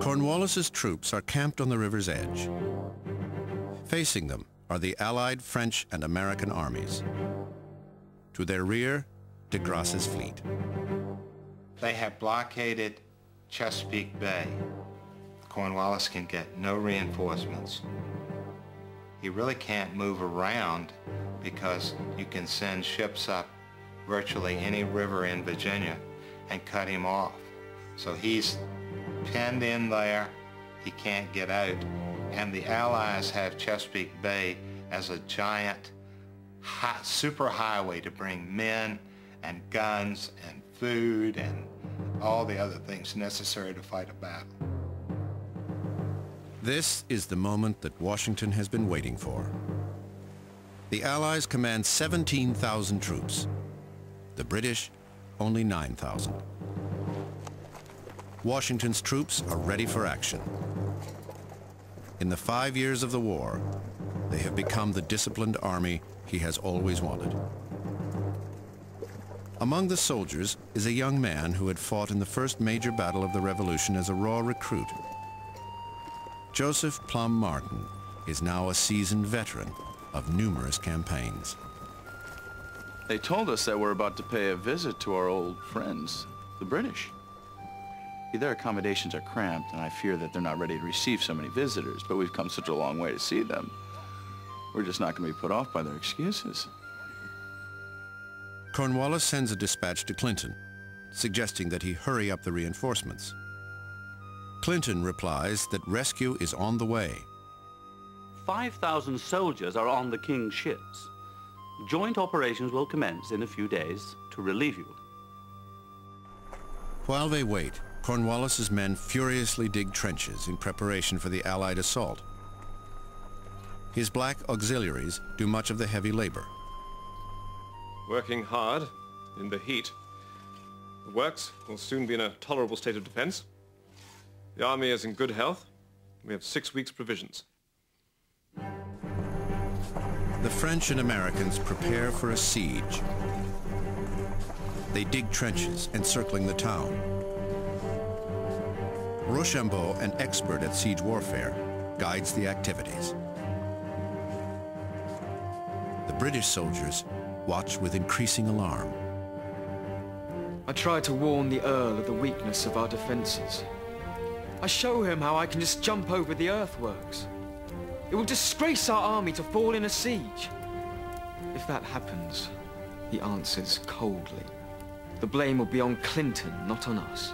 Cornwallis's troops are camped on the river's edge. Facing them are the Allied French and American armies. To their rear, de Grasse's fleet. They have blockaded Chesapeake Bay. Cornwallis can get no reinforcements. He really can't move around because you can send ships up virtually any river in Virginia and cut him off. So he's penned in there, he can't get out, and the Allies have Chesapeake Bay as a giant super highway to bring men and guns and food and all the other things necessary to fight a battle. This is the moment that Washington has been waiting for. The Allies command 17,000 troops. The British, only 9,000. Washington's troops are ready for action. In the 5 years of the war, they have become the disciplined army he has always wanted. Among the soldiers is a young man who had fought in the first major battle of the Revolution as a raw recruit. Joseph Plum Martin is now a seasoned veteran of numerous campaigns. They told us that we're about to pay a visit to our old friends, the British. Their accommodations are cramped, and I fear that they're not ready to receive so many visitors, but we've come such a long way to see them. We're just not going to be put off by their excuses. Cornwallis sends a dispatch to Clinton, suggesting that he hurry up the reinforcements. Clinton replies that rescue is on the way. 5,000 soldiers are on the King's ships. Joint operations will commence in a few days to relieve you. While they wait, Cornwallis's men furiously dig trenches in preparation for the Allied assault. His black auxiliaries do much of the heavy labor. Working hard in the heat. The works will soon be in a tolerable state of defense. The army is in good health. We have 6 weeks' provisions. The French and Americans prepare for a siege. They dig trenches encircling the town. Rochambeau, an expert at siege warfare, guides the activities. The British soldiers watch with increasing alarm. I try to warn the Earl of the weakness of our defenses. I show him how I can just jump over the earthworks. It will disgrace our army to fall in a siege. If that happens, he answers coldly. The blame will be on Clinton, not on us.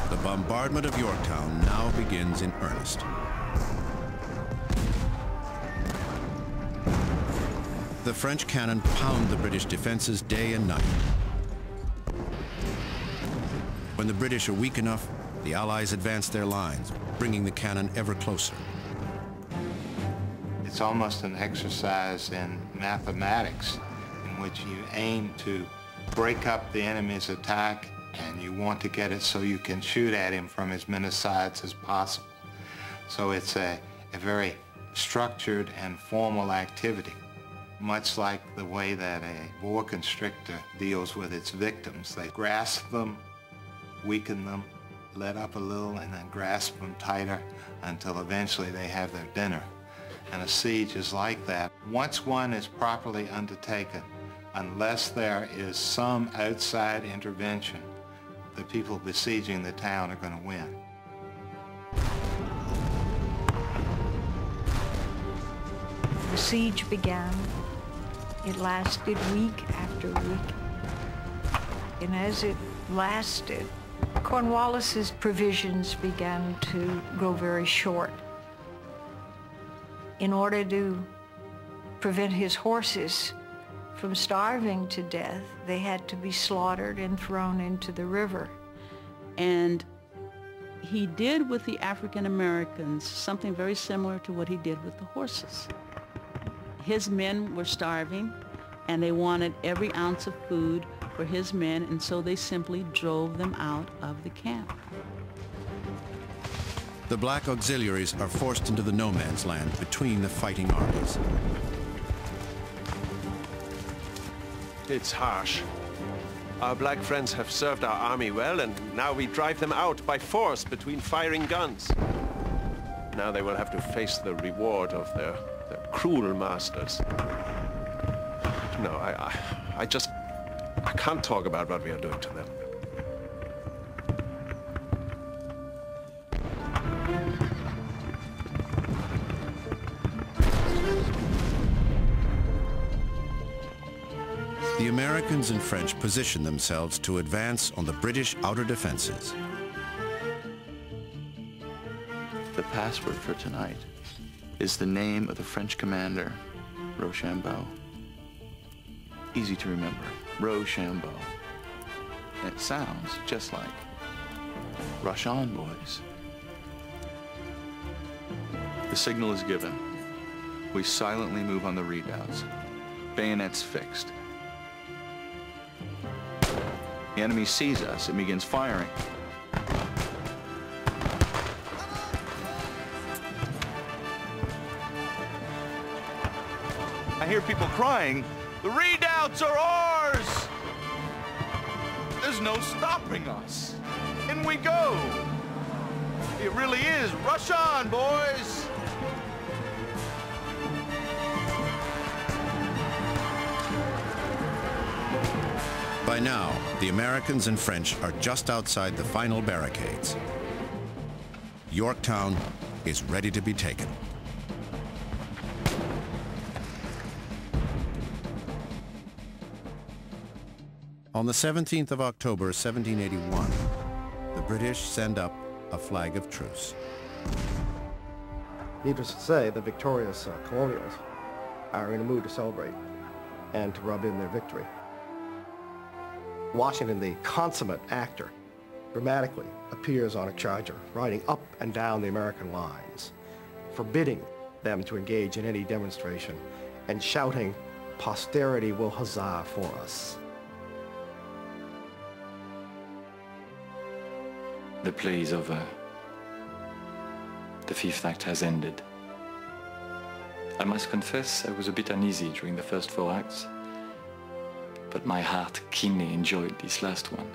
The bombardment of Yorktown now begins in earnest. The French cannon pound the British defenses day and night. When the British are weak enough, the Allies advance their lines, bringing the cannon ever closer. It's almost an exercise in mathematics in which you aim to break up the enemy's attack, and you want to get it so you can shoot at him from as many sides as possible. So it's a very structured and formal activity, much like the way that a boa constrictor deals with its victims. They grasp them, weaken them, let up a little, and then grasp them tighter until eventually they have their dinner. And a siege is like that. Once one is properly undertaken, unless there is some outside intervention, the people besieging the town are going to win. The siege began. It lasted week after week. And as it lasted, Cornwallis's provisions began to grow very short. In order to prevent his horses from starving to death, they had to be slaughtered and thrown into the river. And he did with the African Americans something very similar to what he did with the horses. His men were starving, and they wanted every ounce of food for his men, and so they simply drove them out of the camp. The black auxiliaries are forced into the no man's land between the fighting armies. It's harsh. Our black friends have served our army well, and now we drive them out by force between firing guns. Now they will have to face the reward of their cruel masters. No, I can't talk about what we are doing to them. The Americans and French positioned themselves to advance on the British outer defenses. The password for tonight is the name of the French commander, Rochambeau. Easy to remember, Rochambeau. And it sounds just like Rush on, boys. The signal is given. We silently move on the redoubts, bayonets fixed. The enemy sees us and begins firing. I hear people crying, "The redoubts are ours!" There's no stopping us. In we go. It really is. Rush on, boys! By now, the Americans and French are just outside the final barricades. Yorktown is ready to be taken. On the 17th of October, 1781, the British send up a flag of truce. Needless to say, the victorious colonials are in a mood to celebrate and to rub in their victory. Washington, the consummate actor, dramatically appears on a charger, riding up and down the American lines, forbidding them to engage in any demonstration, and shouting, "Posterity will huzzah for us." The play is over. The fifth act has ended. I must confess I was a bit uneasy during the first 4 acts, but my heart keenly enjoyed this last one.